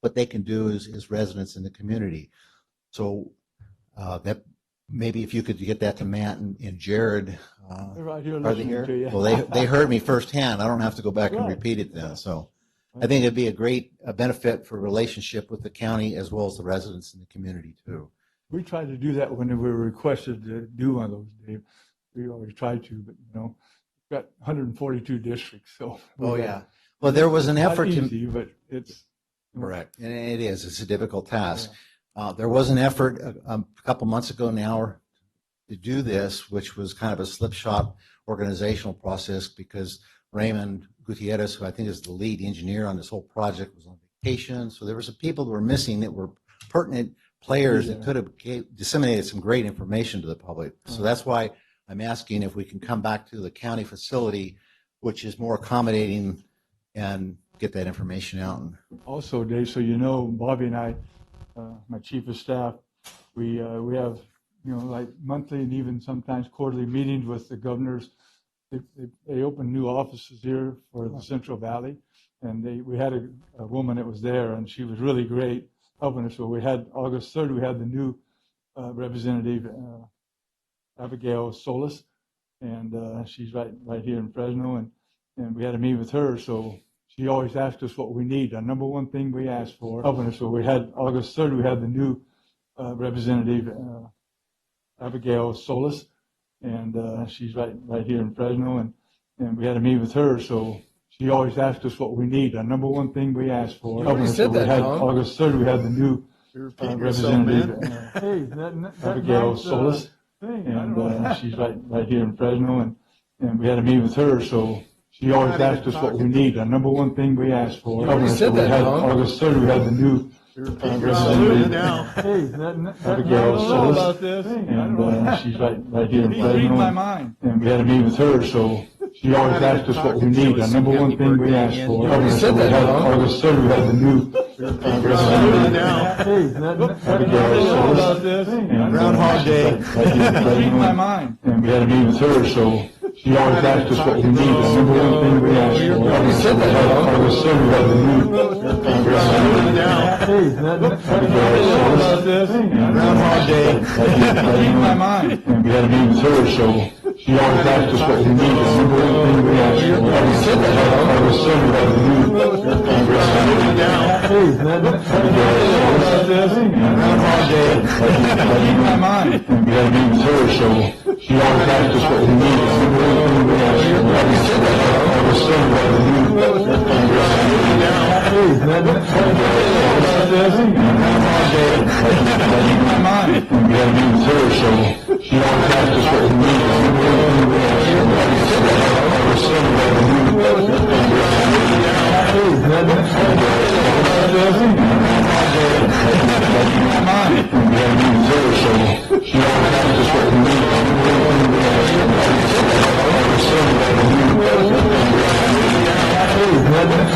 what they can do as residents in the community. So that maybe if you could get that to Matt and Jared. They're right here Are they listening here? to you. Well, they heard me firsthand. I don't have to go back and Right. repeat it then. So I think it'd be a great benefit for relationship with the county as well as the residents in the community too. We tried to do that when we were requested to do one of those, Dave. We always tried to, but we've got 142 districts, so. Oh, yeah. Well, there was an Not effort to. easy, but it's. Correct. And it is. It's a difficult task. There was an effort a couple months ago now to do this, which was kind of a slipshod organizational process because Raymond Gutierrez, who I think is the lead engineer on this whole project, was on vacation. So there were some people that were missing that were pertinent players that could have disseminated some great information to the public. So that's why I'm asking if we can come back to the county facility, which is more accommodating, and get that information out. Also, Dave, so Bobby and I, my chief of staff, we have, like monthly and even sometimes quarterly meetings with the governors. They opened new offices here for the Central Valley, and we had a woman that was there, and she was really great helping us. So we had August 3rd, we had the new representative, Abigail Solis, and she's right here in Fresno, and we had a meeting with her. So she always asks us what we need. Our number one thing we ask for, helping us. So we had August 3rd, we had the new representative, Abigail Solis, and she's right here in Fresno, and we had a meeting with her. So she always asks us what we need. Our number one thing we ask for, helping us. So we had August 3rd, we had the new representative, Abigail Solis, and she's right here in Fresno, and we had a meeting with her. So she always asks us what we need. Our number one thing we ask for. So we had August 3rd, we had the new representative, Abigail Solis, and she's right here in Fresno, and we had a meeting with her. So she always asks us what we need. Our number one thing we ask for. So we had August 3rd, we had the new representative, Abigail Solis, and Groundhog Day. And we had a meeting with her. So she always asks us what we need. The number one thing we ask for. August 3rd, we had the new Groundhog Day. And we had a meeting with her, so she always asks us what we need. The number one thing we ask for. August 3rd, we had the new Groundhog Day. And we had a meeting with her, so she always asks us what we need. The number one thing we ask for. August 3rd, we had the new and we had a meeting with her, so she always asks us what we need. The number one thing we ask for. August 3rd, we had the new and we had a meeting with her, so she always asks us what we need. The number one thing we ask for. August 3rd, we had the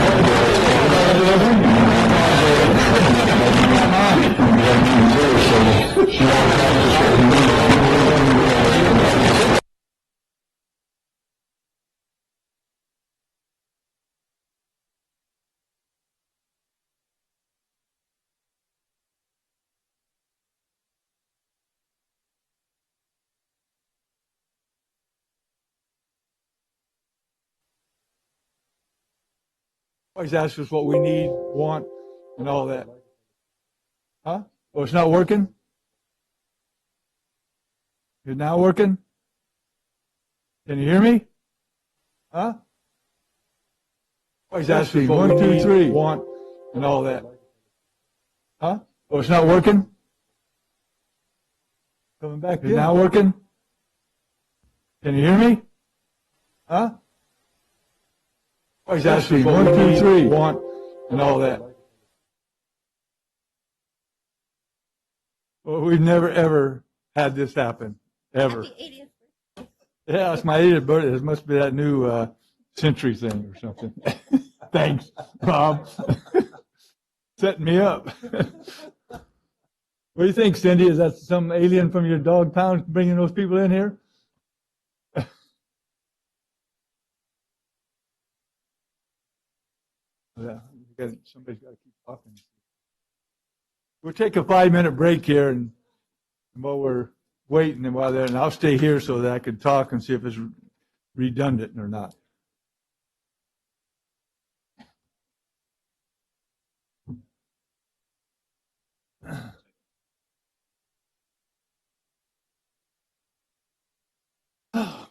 always asks us what we need, want, and all that. Huh? Oh, it's not working? Is it now working? Can you hear me? Huh? Always asks us what we need, want, and all that. Huh? Oh, it's not working? Coming back. Is it now working? Can you hear me? Huh? Always asks us what we need, want, and all that. Well, we've never, ever had this happen, ever. Yeah, it's my 80th birthday. It must be that new century thing or something. Thanks, Bob. Setting me up. What do you think, Cindy? Is that some alien from your dog pound bringing those people in here? Yeah, somebody's got to keep talking. we'll take a 5-minute break here, and while we're waiting and while there, and I'll stay here so that I can talk and see if it's redundant or not. Oh,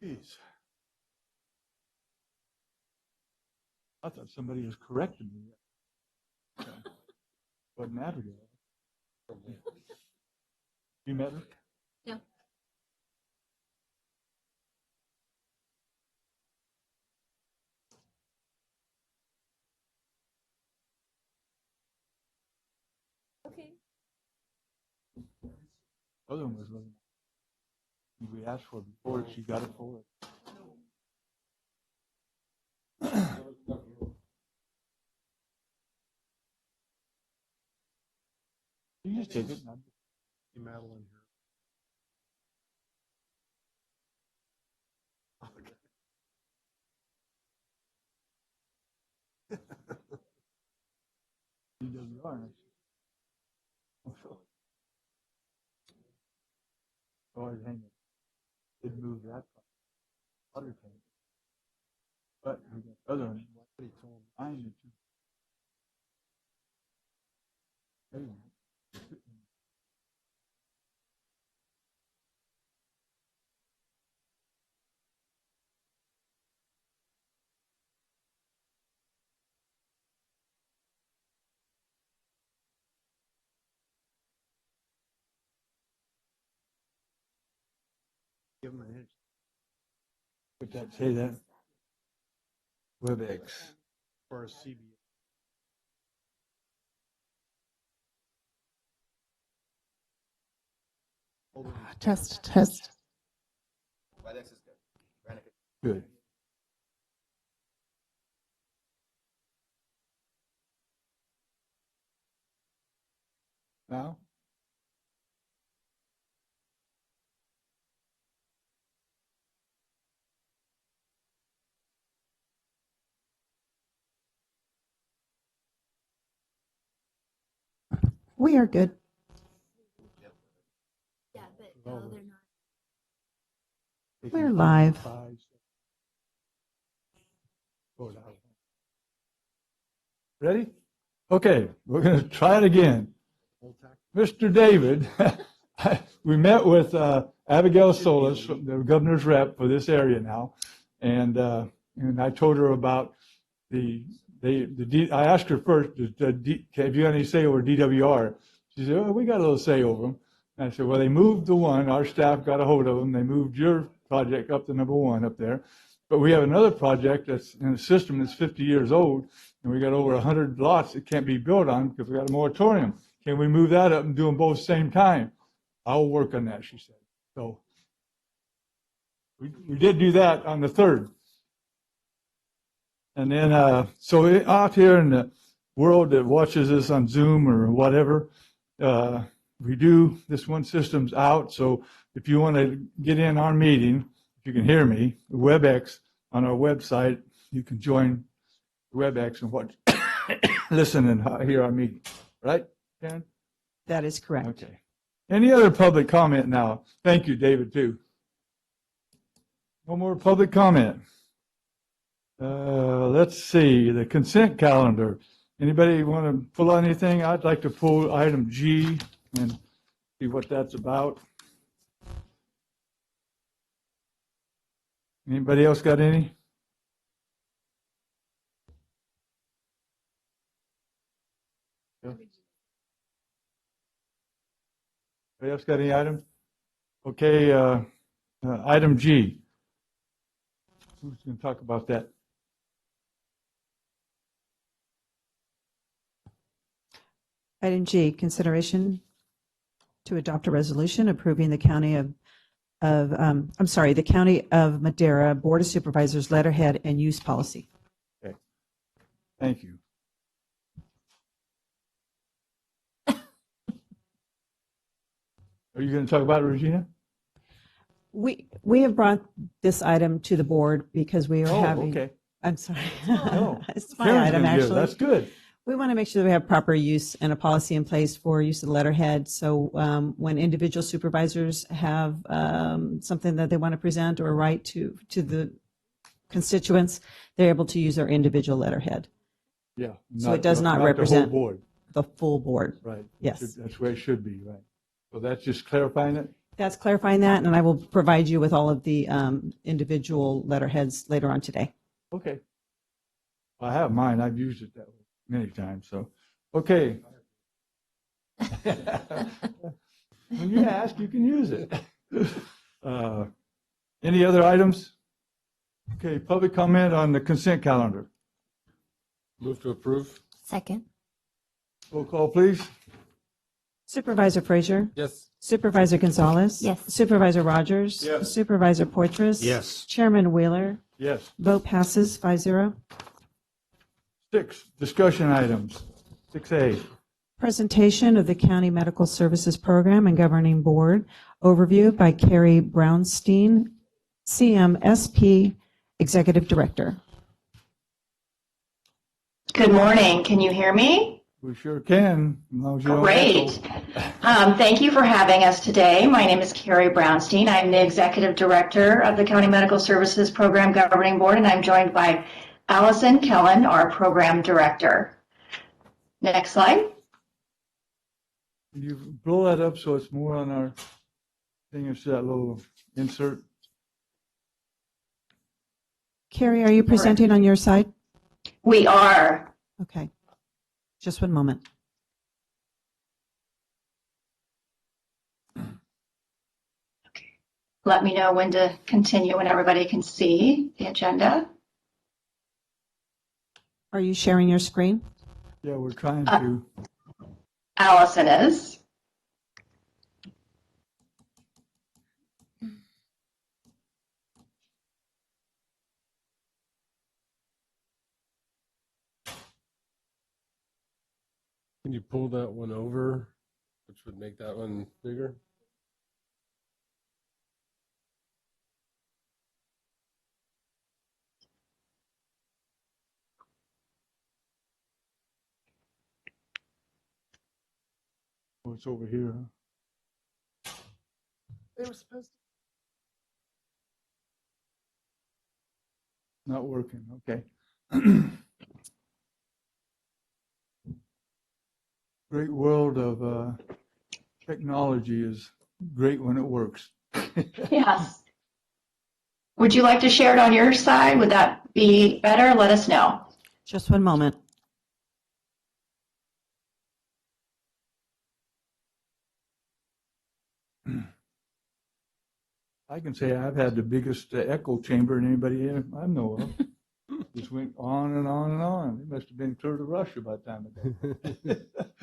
jeez. I thought somebody was correcting me. Wasn't Abigail? You met her? Yeah. Okay. Other one was really. We asked for it before, she got it for it. You just take it. Madeline DWR. Oh, hang it. Did move that water tank. But we got other one. I need to. Hey. Give him an inch. Put that, say that. WebEx. For a CB. Test, test. Good. Now? We are good. Yeah, but no, they're not. We're live. Ready? Okay, we're going to try it again. Mr. David, we met with Abigail Solis, the governor's rep for this area now, and I told her about I asked her first, have you got any say over DWR? She said, oh, we got a little say over them. And I said, well, they moved the one, our staff got a hold of them, they moved your project up to #1 up there. But we have another project that's in a system that's 50 years old, and we got over 100 lots that can't be built on because we got a moratorium. Can we move that up and do them both same time? I'll work on that, she said. So we did do that on the 3rd. And then, so out here in the world that watches us on Zoom or whatever, we do, this one system's out. So if you want to get in our meeting, if you can hear me, WebEx on our website, you can join WebEx and watch, listen and hear our meeting. Right, Karen? That is correct. Okay. Any other public comment now? Thank you, David, too. No more public comment. Let's see, the consent calendar. Anybody want to pull on anything? I'd like to pull item G and see what that's about. Anybody else got any? Anybody else got any items? Okay, item G. Who's going to talk about that? Item G, consideration to adopt a resolution approving the County the County of Madera Board of Supervisors letterhead and use policy. Okay. Thank you. Are you going to talk about it, Regina? We have brought this item to the board because we are Oh, having. okay. I'm sorry. No. It's my Karen's item, gonna give it. actually. That's good. We want to make sure that we have proper use and a policy in place for use of the letterhead. So when individual supervisors have something that they want to present or write to the constituents, they're able to use their individual letterhead. Yeah. So it does not the represent- whole board, The full board. right? Yes. That's where it should be, right? So that's just clarifying it? That's clarifying that, and I will provide you with all of the individual letterheads later on today. Okay. I have mine. I've used it that way many times, so, okay. When you ask, you can use it. Any other items? Okay, public comment on the consent calendar. Move to approve? Second. Roll call, please. Supervisor Frazier? Yes. Supervisor Gonzalez? Yes. Supervisor Rogers? Yes. Supervisor Poitras? Yes. Chairman Wheeler? Yes. Vote passes 5-0. 6, discussion items. 6A. Presentation of the County Medical Services Program and Governing Board overview by Carrie Brownstein, CMSP Executive Director. Good morning. Can you hear me? We sure can, as long as you don't Great. echo. Thank you for having us today. My name is Carrie Brownstein. I'm the Executive Director of the County Medical Services Program Governing Board, and I'm joined by Allison Kellen, our Program Director. Next slide. Can you blow that up so it's more on our thing, it's that little insert? Carrie, are you presenting on your side? We are. Okay. Just one moment. Let me know when to continue when everybody can see the agenda. Are you sharing your screen? Yeah, we're trying to. Allison is. Can you pull that one over, which would make that one bigger? Oh, it's over here, huh? They were supposed Not working, okay. Great world of technology is great when it works. Yes. Would you like to share it on your side? Would that be better? Let us know. Just one moment. I can say I've had the biggest echo chamber in anybody I know of. Just went on and on and on. It must have been clear to Russia by the time it got.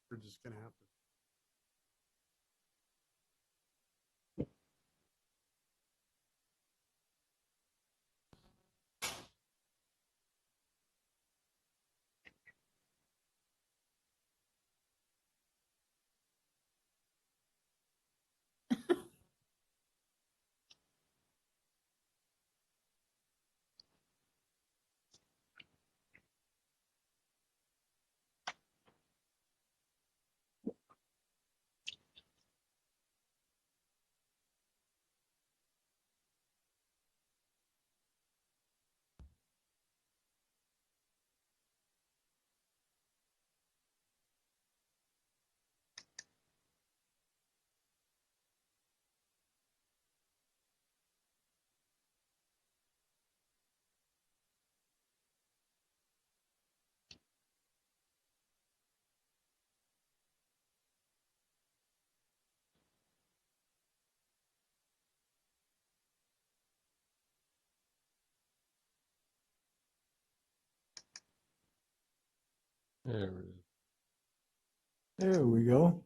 We're just gonna have to. There it is. There we go.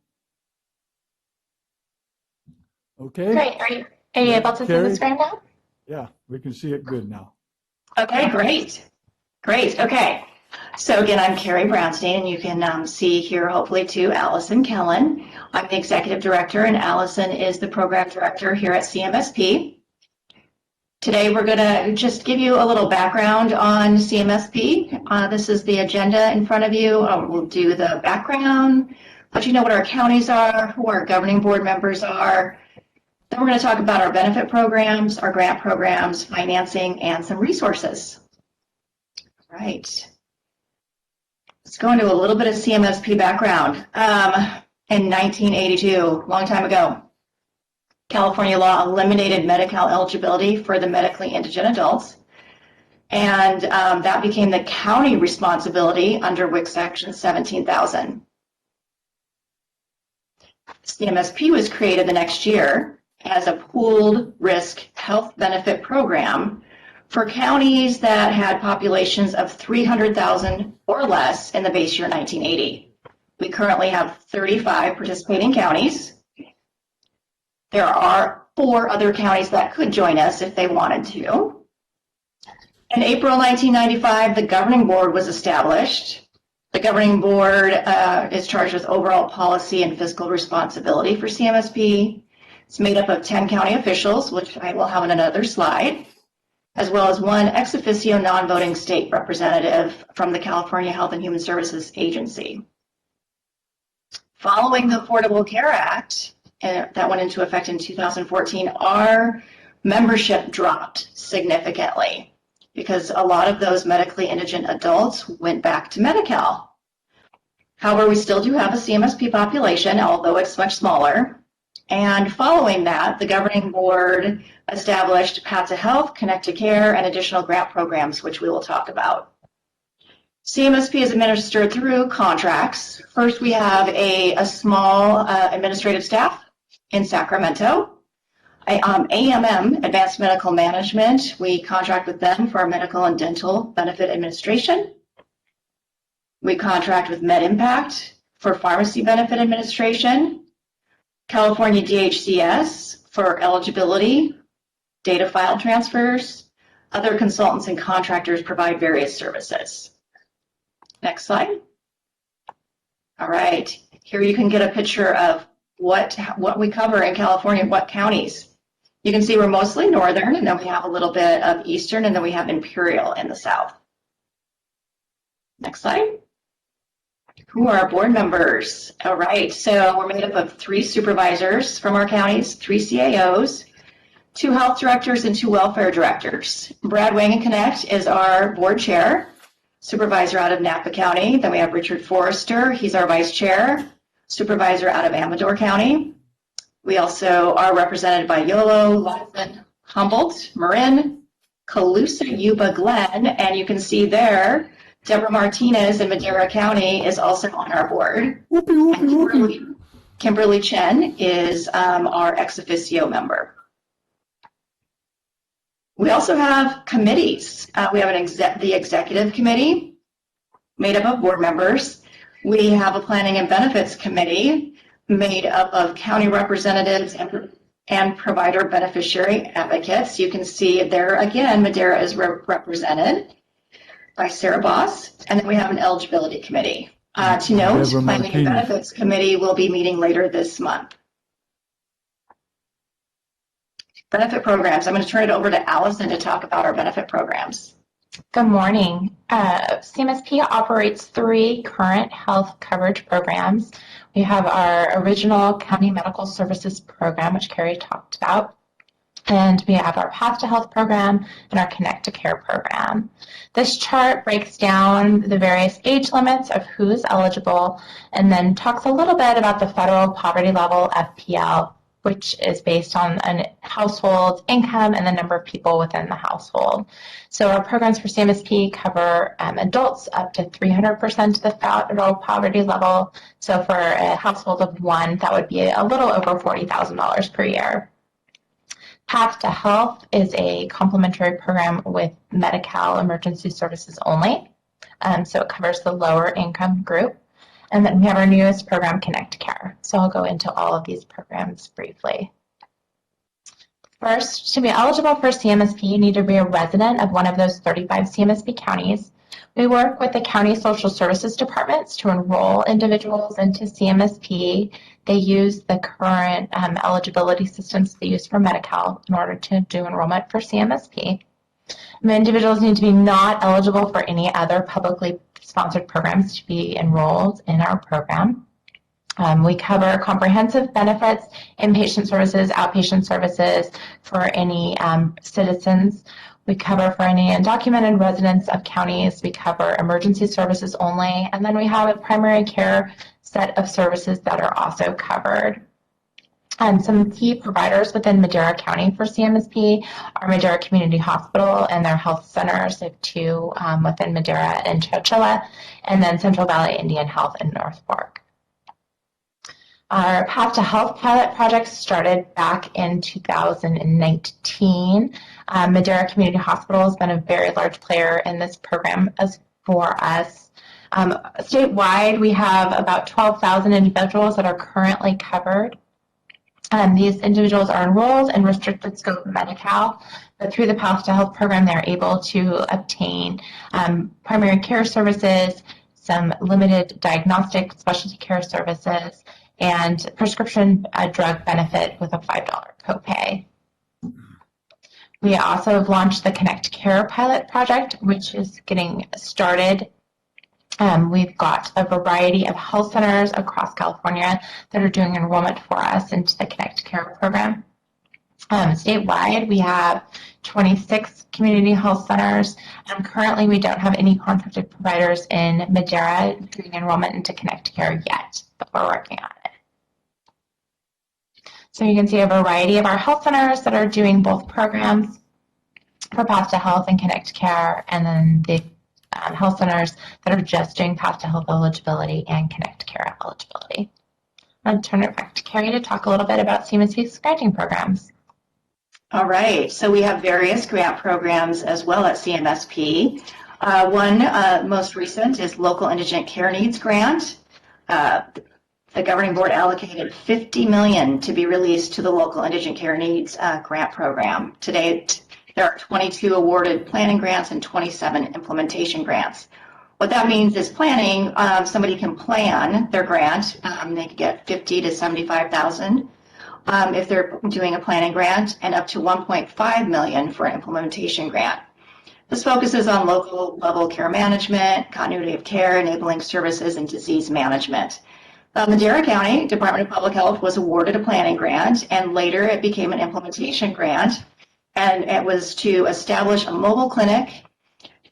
Okay. Great. Are you able to see Carrie? the screen now? Yeah, we can see it good now. Okay, great. Great. Okay. So again, I'm Carrie Brownstein, and you can see here, hopefully, too, Allison Kellen. I'm the executive director, and Allison is the program director here at CMSP. Today, we're going to just give you a little background on CMSP. This is the agenda in front of you. We'll do the background, let you know what our counties are, who our governing board members are. Then we're going to talk about our benefit programs, our grant programs, financing, and some resources. All right. Let's go into a little bit of CMSP background. In 1982, long time ago, California law eliminated Medi-Cal eligibility for the medically indigent adults, and that became the county responsibility under WIC Section 17,000. CMSP was created the next year as a pooled risk health benefit program for counties that had populations of 300,000 or less in the base year 1980. We currently have 35 participating counties. There are 4 other counties that could join us if they wanted to. In April 1995, the governing board was established. The governing board is charged with overall policy and fiscal responsibility for CMSP. It's made up of 10 county officials, which I will have on another slide, as well as 1 ex officio non-voting state representative from the California Health and Human Services Agency. Following the Affordable Care Act, that went into effect in 2014, our membership dropped significantly because a lot of those medically indigent adults went back to Medi-Cal. However, we still do have a CMSP population, although it's much smaller. And following that, the governing board established Path to Health, Connect to Care, and additional grant programs, which we will talk about. CMSP is administered through contracts. First, we have a small administrative staff in Sacramento. AMM, Advanced Medical Management, we contract with them for our medical and dental benefit administration. We contract with MedImpact for pharmacy benefit administration. California DHCS for eligibility, data file transfers. Other consultants and contractors provide various services. Next slide. All right, here you can get a picture of what we cover in California, what counties. You can see we're mostly northern, and then we have a little bit of eastern, and then we have Imperial in the south. Next slide. Who are our board members? All right, so we're made up of 3 supervisors from our counties, 3 CAOs, 2 health directors, and 2 welfare directors. Brad Wangen-Connect is our board chair, supervisor out of Napa County. Then we have Richard Forrester, he's our vice chair, supervisor out of Amador County. We also are represented by Yolo, Laughlin, Humboldt, Marin, Colusa, Yuba, Glen, and you can see there, Deborah Martinez in Madera County is also on our board. And Kimberly Chen is our ex officio member. We also have committees. We have the executive committee made up of board members. We have a planning and benefits committee made up of county representatives and provider beneficiary advocates. You can see there again, Madera is represented by Sarah Boss. And then we have an eligibility committee. To note, planning and benefits committee will be meeting later this month. Benefit programs. I'm going to turn it over to Allison to talk about our benefit programs. Good morning. CMSP operates 3 current health coverage programs. We have our original County Medical Services program, which Carrie talked about, and we have our Path to Health program and our Connect to Care program. This chart breaks down the various age limits of who's eligible and then talks a little bit about the federal poverty level FPL, which is based on a household income and the number of people within the household. So our programs for CMSP cover adults up to 300% of the federal poverty level. So for a household of 1, that would be a little over $40,000 per year. Path to Health is a complementary program with Medi-Cal emergency services only. So it covers the lower income group. And then we have our newest program, Connect Care. So I'll go into all of these programs briefly. First, to be eligible for CMSP, you need to be a resident of one of those 35 CMSP counties. We work with the county social services departments to enroll individuals into CMSP. They use the current eligibility systems they use for Medi-Cal in order to do enrollment for CMSP. And individuals need to be not eligible for any other publicly sponsored programs to be enrolled in our program. We cover comprehensive benefits, inpatient services, outpatient services for any citizens. We cover for any undocumented residents of counties. We cover emergency services only. And then we have a primary care set of services that are also covered. Some key providers within Madera County for CMSP are Madera Community Hospital and their health centers. They have two within Madera and Chowchilla, and then Central Valley Indian Health in North Fork. Our Path to Health pilot project started back in 2019. Madera Community Hospital has been a very large player in this program as for us. Statewide, we have about 12,000 individuals that are currently covered. These individuals are enrolled in restricted scope Medi-Cal, but through the Path to Health program, they're able to obtain primary care services, some limited diagnostic specialty care services, and prescription drug benefit with a $5 copay. We also have launched the Connect Care pilot project, which is getting started. We've got a variety of health centers across California that are doing enrollment for us into the Connect Care program. Statewide, we have 26 community health centers. Currently, we don't have any contracted providers in Madera doing enrollment into Connect Care yet, but we're working on it. So you can see a variety of our health centers that are doing both programs for Path to Health and Connect Care, and then the health centers that are just doing Path to Health eligibility and Connect Care eligibility. I'll turn it back to Carrie to talk a little bit about CMSP's granting programs. All right, so we have various grant programs as well at CMSP. One most recent is Local Indigent Care Needs Grant. The governing board allocated $50 million to be released to the Local Indigent Care Needs Grant Program. To date, there are 22 awarded planning grants and 27 implementation grants. What that means is planning, somebody can plan their grant. They can get $50,000 to $75,000 if they're doing a planning grant, and up to $1.5 million for an implementation grant. This focuses on local level care management, continuity of care, enabling services, and disease management. Madera County Department of Public Health was awarded a planning grant, and later it became an implementation grant, and it was to establish a mobile clinic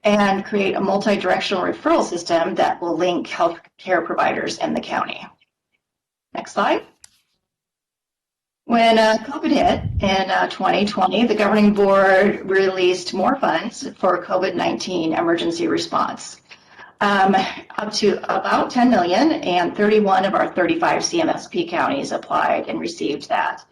and create a multi-directional referral system that will link health care providers in the county. Next slide. When COVID hit in 2020, the governing board released more funds for COVID-19 emergency response. Up to about $10 million, and 31 of our 35 CMSP counties applied and received that.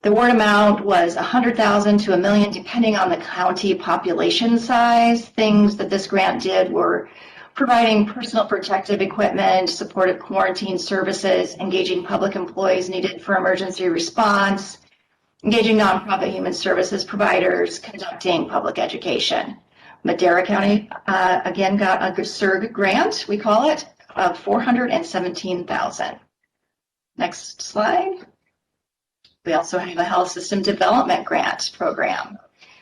The award amount was $100,000 to $1 million, depending on the county population size. Things that this grant did were providing personal protective equipment, supportive quarantine services, engaging public employees needed for emergency response, engaging nonprofit human services providers, conducting public education. Madera County, again, got a SERG grant, we call it, of $417,000. Next slide. We also have a health system development grant program.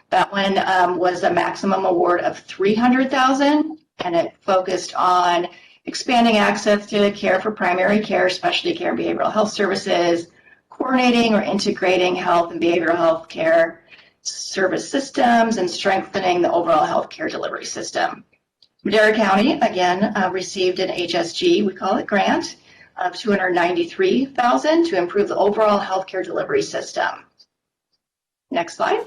That one was a maximum award of $300,000, and it focused on expanding access to care for primary care, specialty care, and behavioral health services, coordinating or integrating health and behavioral health care service systems, and strengthening the overall healthcare delivery system. Madera County, again, received an HSG, we call it, grant of $293,000 to improve the overall healthcare delivery system. Next slide.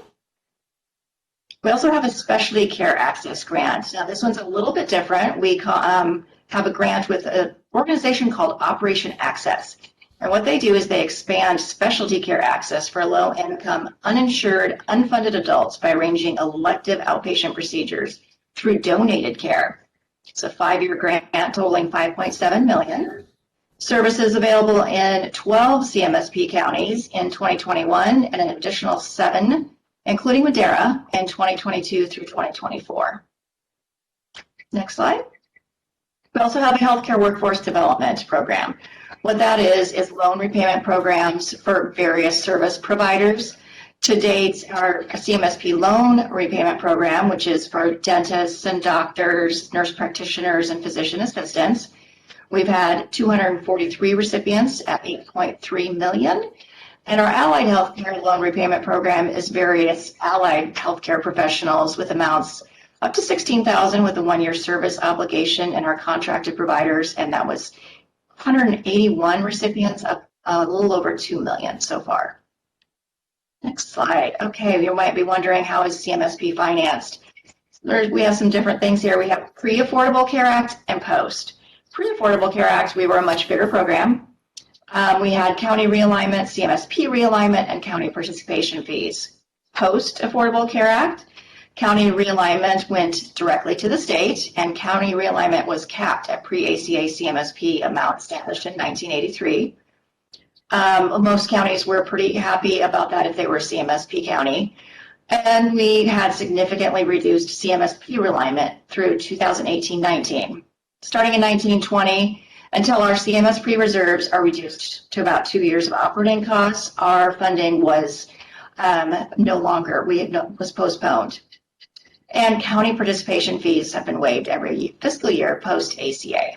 We also have a specialty care access grant. Now, this one's a little bit different. We have a grant with an organization called Operation Access. And what they do is they expand specialty care access for low-income, uninsured, unfunded adults by arranging elective outpatient procedures through donated care. It's a 5-year grant totaling $5.7 million. Services available in 12 CMSP counties in 2021 and an additional 7, including Madera, in 2022 through 2024. Next slide. We also have a healthcare workforce development program. What that is loan repayment programs for various service providers. To date, our CMSP loan repayment program, which is for dentists and doctors, nurse practitioners, and physician assistants, we've had 243 recipients at $8.3 million. And our allied healthcare loan repayment program is various allied healthcare professionals with amounts up to $16,000 with a 1-year service obligation, and our contracted providers, and that was 181 recipients, up a little over $2 million so far. Next slide. Okay, you might be wondering, how is CMSP financed? We have some different things here. We have Pre-Affordable Care Act and Post. Pre-Affordable Care Act, we were a much bigger program. We had county realignment, CMSP realignment, and county participation fees. Post-Affordable Care Act, county realignment went directly to the state, and county realignment was capped at pre-ACA CMSP amount established in 1983. Most counties were pretty happy about that if they were CMSP county. And we had significantly reduced CMSP realignment through 2018-19. Starting in 1920, until our CMSP reserves are reduced to about 2 years of operating costs, our funding was no longer, was postponed. And county participation fees have been waived every fiscal year post-ACA.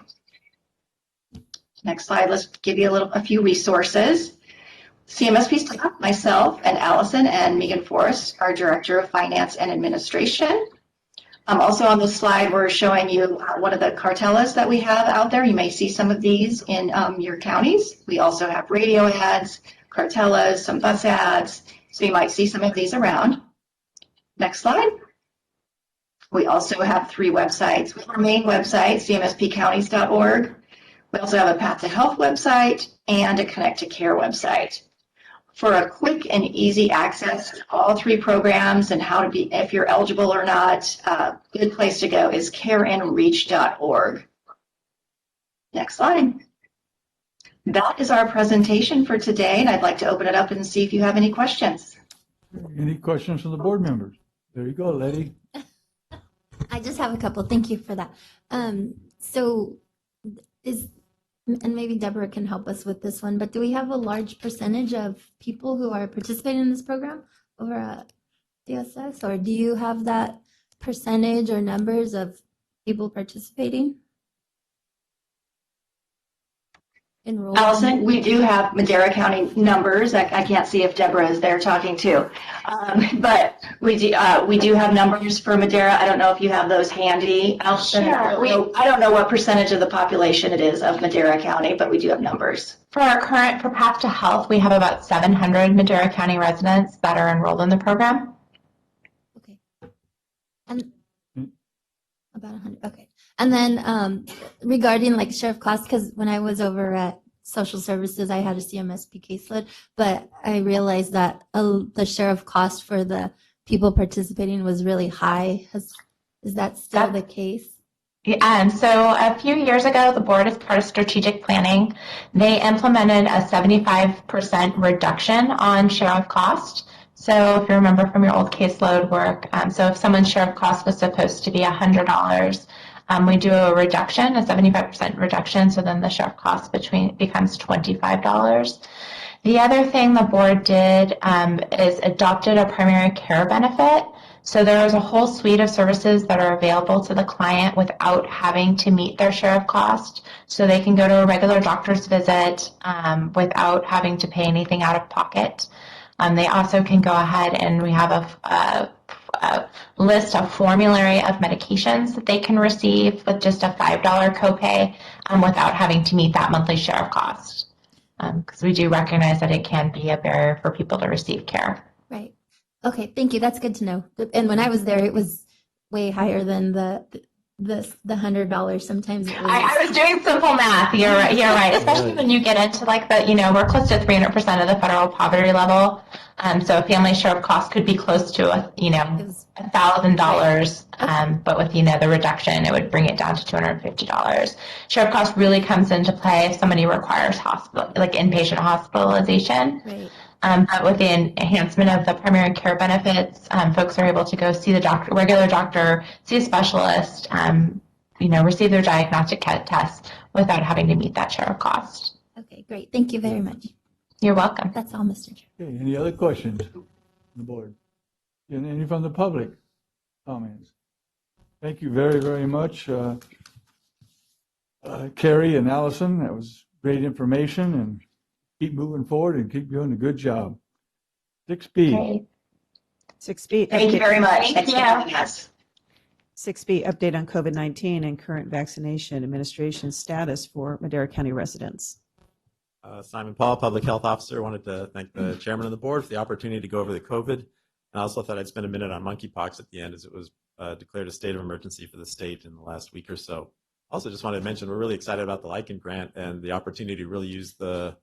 Next slide, let's give you a few resources. CMSP staff, myself and Allison and Megan Forrest, our Director of Finance and Administration. Also on this slide, we're showing you one of the cartelas that we have out there. You may see some of these in your counties. We also have radio ads, cartelas, some bus ads, so you might see some of these around. Next slide. We also have 3 websites. We have our main website, cmspcounties.org. We also have a Path to Health website and a Connect to Care website. For a quick and easy access to all 3 programs and how to be, if you're eligible or not, a good place to go is careandreach.org. Next slide. That is our presentation for today, and I'd like to open it up and see if you have any questions. Any questions from the board members? There you go, Letty. I just have a couple. Thank you for that. So and maybe Deborah can help us with this one, but do we have a large percentage of people who are participating in this program over at DSS, or do you have that percentage or numbers of people participating? Enrolled? Allison, we do have Madera County numbers. I can't see if Deborah is there talking too, but we do have numbers for Madera. I don't know if you have those handy, Allison. Sure. I don't know what percentage of the population it is of Madera County, but we do have numbers. For Path to Health, we have about 700 Madera County residents that are enrolled in the program. Okay. And about 100. Okay. And then regarding like share of cost, because when I was over at social services, I had a CMSP caseload, but I realized that the share of cost for the people participating was really high. Is that still the case? Yeah, and so a few years ago, the board, as part of strategic planning, they implemented a 75% reduction on share of cost. So if you remember from your old caseload work, so if someone's share of cost was supposed to be $100, we do a reduction, a 75% reduction, so then the share of cost becomes $25. The other thing the board did is adopted a primary care benefit. So there is a whole suite of services that are available to the client without having to meet their share of cost. So they can go to a regular doctor's visit without having to pay anything out of pocket. They also can go ahead, and we have a list of formulary of medications that they can receive with just a $5 copay without having to meet that monthly share of cost. Because we do recognize that it can be a barrier for people to receive care. Right. Okay. Thank you. That's good to know. And when I was there, it was way higher than the the $100. Sometimes it was. I was doing simple math. You're right. You're right. Especially when you get into like the, we're close to 300% of the federal poverty level. So a family share of cost could be close to $1,000. But with, the reduction, it would bring it down to $250. Share of cost really comes into play if somebody requires inpatient hospitalization. Right. But with the enhancement of the primary care benefits, folks are able to go see the doctor, regular doctor, see a specialist, receive their diagnostic tests without having to meet that share of cost. Okay, great. Thank you very much. You're welcome. That's all, Mr. Chair. Okay, any other questions from the board? And any from the public comments? Thank you very, very much, Carrie and Allison. That was great information, and keep moving forward and keep doing a good job. 6B. Great. 6B. Thank you very much. Thank Thanks for you. having us. 6B, update on COVID-19 and current vaccination administration status for Madera County residents. Simon Paul, Public Health Officer. Wanted to thank the chairman of the board for the opportunity to go over the COVID. And I also thought I'd spend a minute on monkeypox at the end, as it was declared a state of emergency for the state in the last week or so. Also, just wanted to mention we're really excited about the Lichen grant and the opportunity to really use the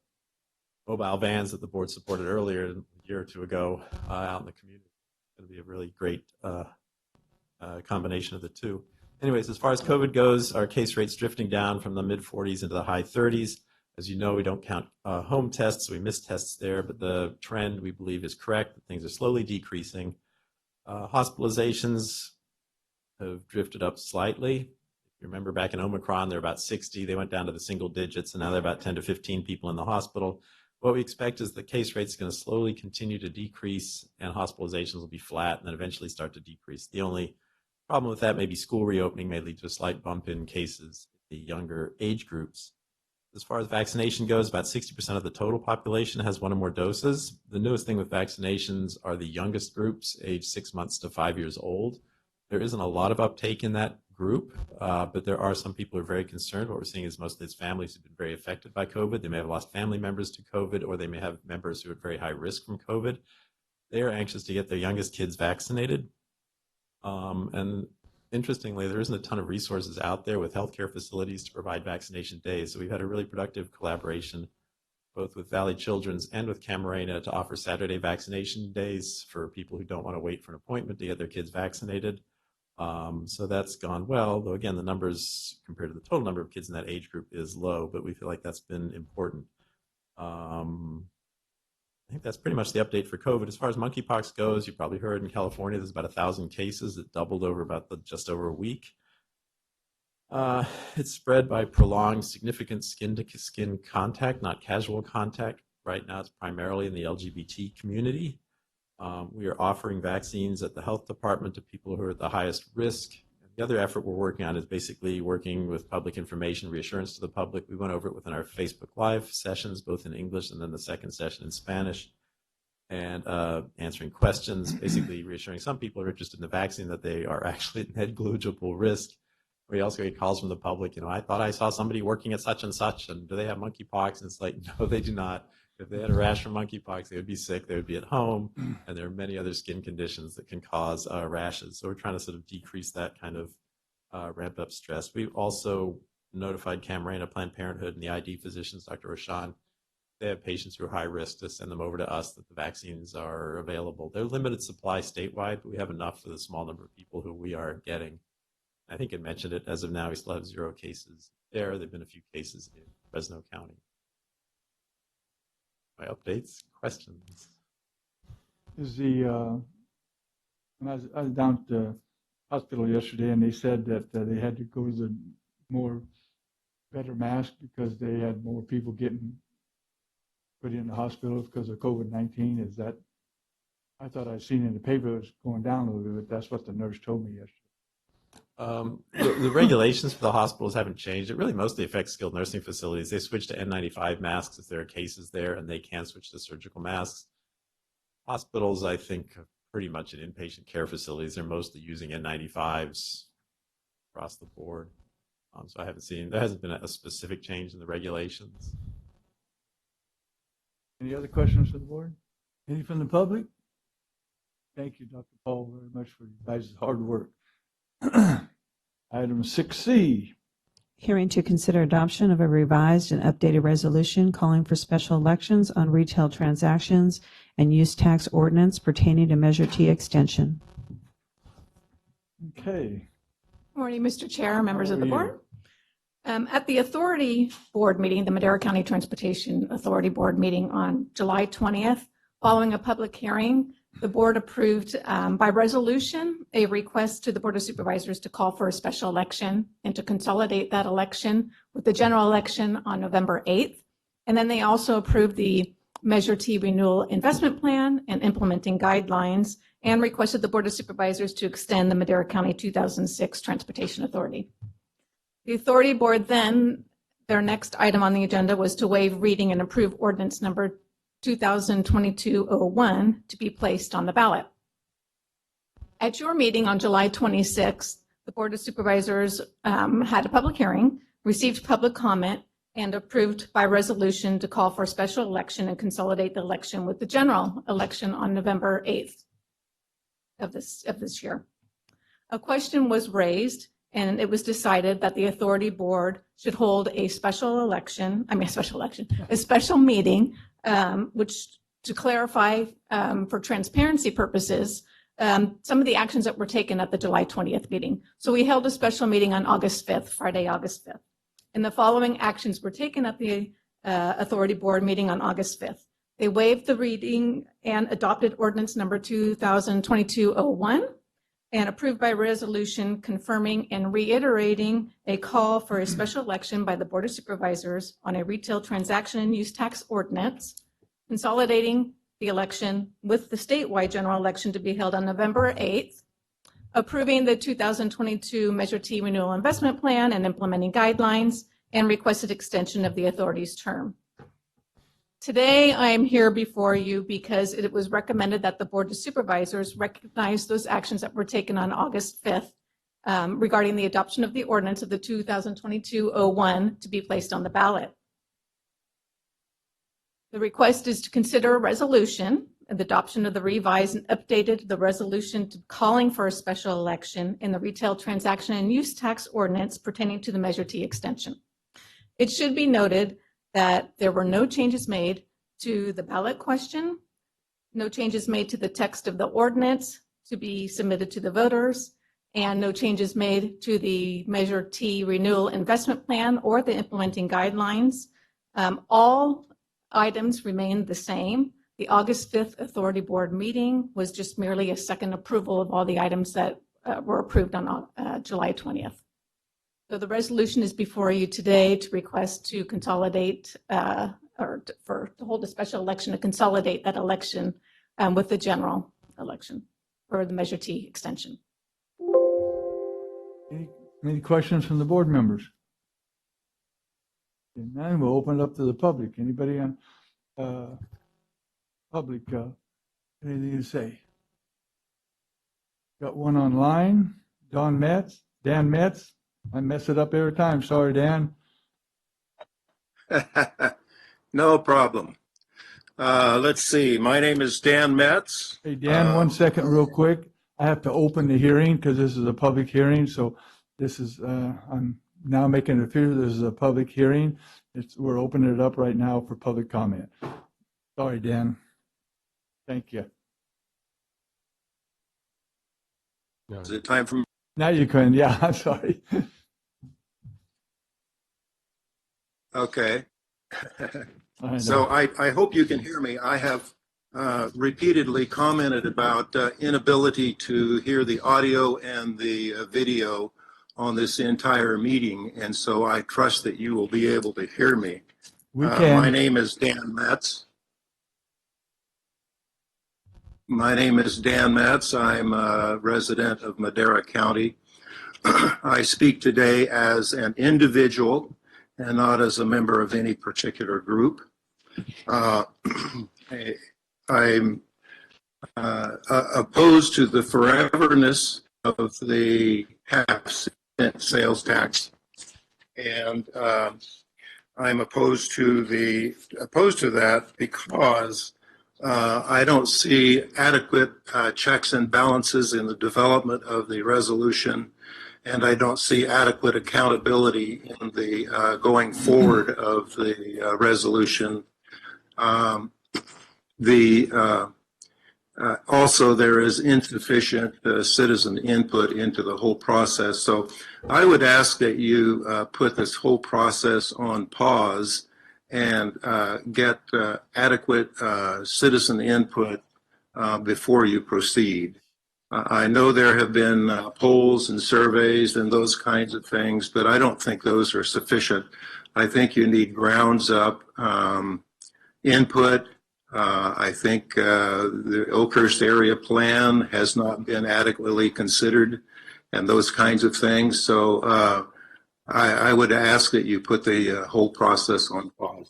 mobile vans that the board supported earlier a year or two ago out in the community. It's going to be a really great combination of the two. Anyways, as far as COVID goes, our case rate's drifting down from the mid-40s into the high 30s. As you know, we don't count home tests, so we miss tests there, but the trend, we believe, is correct. Things are slowly decreasing. Hospitalizations have drifted up slightly. If you remember back in Omicron, they're about 60. They went down to the single digits, and now they're about 10 to 15 people in the hospital. What we expect is the case rate is going to slowly continue to decrease, and hospitalizations will be flat and then eventually start to decrease. The only problem with that may be school reopening may lead to a slight bump in cases in the younger age groups. As far as vaccination goes, about 60% of the total population has one or more doses. The newest thing with vaccinations are the youngest groups, age 6 months to 5 years old. There isn't a lot of uptake in that group, but there are some people who are very concerned. What we're seeing is mostly it's families who've been very affected by COVID. They may have lost family members to COVID, or they may have members who are at very high risk from COVID. They are anxious to get their youngest kids vaccinated. And interestingly, there isn't a ton of resources out there with healthcare facilities to provide vaccination days. So we've had a really productive collaboration both with Valley Children's and with Camarena to offer Saturday vaccination days for people who don't want to wait for an appointment to get their kids vaccinated. So that's gone well, though again, the numbers compared to the total number of kids in that age group is low, but we feel like that's been important. I think that's pretty much the update for COVID. As far as monkeypox goes, you probably heard in California, there's about 1,000 cases. It doubled over just over a week. It's spread by prolonged significant skin-to-skin contact, not casual contact. Right now, it's primarily in the LGBT community. We are offering vaccines at the health department to people who are at the highest risk. The other effort we're working on is basically working with public information reassurance to the public. We went over it within our Facebook Live sessions, both in English and then the second session in Spanish, and answering questions, basically reassuring some people who are interested in the vaccine that they are actually at negligible risk. We also get calls from the public, I thought I saw somebody working at such and such, and do they have monkeypox? And it's like, no, they do not. If they had a rash from monkeypox, they would be sick, they would be at home, and there are many other skin conditions that can cause rashes. So we're trying to sort of decrease that kind of ramp up stress. We've also notified Camarena, Planned Parenthood, and the ID physicians, Dr. Roshan. They have patients who are high risk to send them over to us that the vaccines are available. They're limited supply statewide, but we have enough for the small number of people who we are getting. I think I mentioned it. As of now, we still have 0 cases there. There have been a few cases in Fresno County. My updates, questions? Is when I was down at the hospital yesterday, and they said that they had to go to the better mask because they had more people getting put in the hospital because of COVID-19. Is that? I thought I'd seen in the paper it was going down a little bit. That's what the nurse told me yesterday. The regulations for the hospitals haven't changed. It really mostly affects skilled nursing facilities. They switch to N95 masks if there are cases there, and they can switch to surgical masks. Hospitals, I think, are pretty much in inpatient care facilities. They're mostly using N95s across the board. So there hasn't been a specific change in the regulations. Any other questions for the board? Any from the public? Thank you, Dr. Paul, very much for your guys' hard work. Item 6C, Hearing to consider adoption of a revised and updated resolution calling for special elections on retail transactions and use tax ordinance pertaining to Measure T extension. okay. Morning, Mr. Chair, members How of the are you? board. At the Authority Board meeting, the Madera County Transportation Authority Board meeting on July 20th, following a public hearing, the board approved by resolution a request to the Board of Supervisors to call for a special election and to consolidate that election with the general election on November 8th. And then they also approved the Measure T renewal investment plan and implementing guidelines and requested the Board of Supervisors to extend the Madera County 2006 Transportation Authority. The Authority Board then, their next item on the agenda was to waive reading and approve ordinance number 2022-01 to be placed on the ballot. At your meeting on July 26th, the Board of Supervisors had a public hearing, received public comment, and approved by resolution to call for a special election and consolidate the election with the general election on November 8th of this year. A question was raised, and it was decided that the Authority Board should hold a special meeting, which to clarify for transparency purposes, some of the actions that were taken at the July 20th meeting. So we held a special meeting on August 5th, Friday, August 5th. And the following actions were taken at the Authority Board meeting on August 5th. They waived the reading and adopted ordinance number 2022-01 and approved by resolution confirming and reiterating a call for a special election by the Board of Supervisors on a retail transaction and use tax ordinance, consolidating the election with the statewide general election to be held on November 8th, approving the 2022 Measure T renewal investment plan and implementing guidelines, and requested extension of the authority's term. Today, I am here before you because it was recommended that the Board of Supervisors recognize those actions that were taken on August 5th regarding the adoption of the ordinance of the 2022-01 to be placed on the ballot. The request is to consider a resolution of the adoption of the revised and updated the resolution to calling for a special election in the retail transaction and use tax ordinance pertaining to the Measure T extension. It should be noted that there were no changes made to the ballot question, no changes made to the text of the ordinance to be submitted to the voters, and no changes made to the Measure T renewal investment plan or the implementing guidelines. All items remained the same. The August 5th Authority Board meeting was just merely a second approval of all the items that were approved on July 20th. So the resolution is before you today to request to consolidate to hold a special election to consolidate that election with the general election for the Measure T extension. Any questions from the board members? And then we'll open it up to the public. Anybody on public anything to say? Got one online, Dan Metz. I mess it up every time. Sorry, Dan. No problem. Let's see. My name is Dan Metz. Hey, Dan, 1 second real quick. I have to open the hearing because this is a public hearing. So this is, I'm now making it appear this is a public hearing. We're opening it up right now for public comment. Sorry, Dan. Thank you. Is it time for? Now you can. Yeah, I'm sorry. Okay. I So know. I hope you can hear me. I have repeatedly commented about inability to hear the audio and the video on this entire meeting, and so I trust that you will be able to hear me. We My can. name is Dan Metz. My name is Dan Metz. I'm a resident of Madera County. I speak today as an individual and not as a member of any particular group. I'm opposed to the foreverness of the half-cent sales tax, and I'm opposed to that because I don't see adequate checks and balances in the development of the resolution, and I don't see adequate accountability in the going forward of the resolution. Also, there is insufficient citizen input into the whole process. So I would ask that you put this whole process on pause and get adequate citizen input before you proceed. I know there have been polls and surveys and those kinds of things, but I don't think those are sufficient. I think you need grounds up input. I think the Oakhurst area plan has not been adequately considered and those kinds of things. So I would ask that you put the whole process on pause.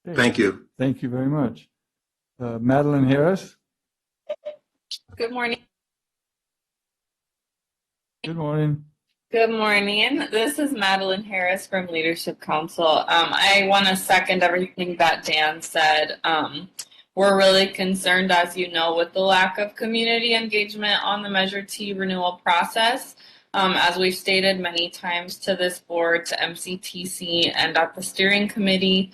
Okay. Thank you. Thank you very much. Madeline Harris. Good morning. Good morning. Good morning. This is Madeline Harris from Leadership Council. I want to second everything that Dan said. We're really concerned, as you know, with the lack of community engagement on the Measure T renewal process. As we've stated many times to this board, to MCTC, and at the steering committee,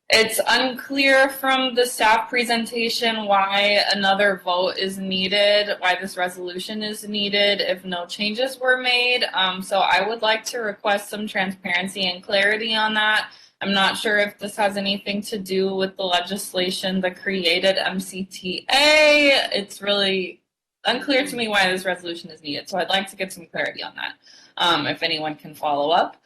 it's unclear from the staff presentation why another vote is needed, why this resolution is needed if no changes were made. So I would like to request some transparency and clarity on that. I'm not sure if this has anything to do with the legislation that created MCTA. It's really unclear to me why this resolution is needed. So I'd like to get some clarity on that, if anyone can follow up.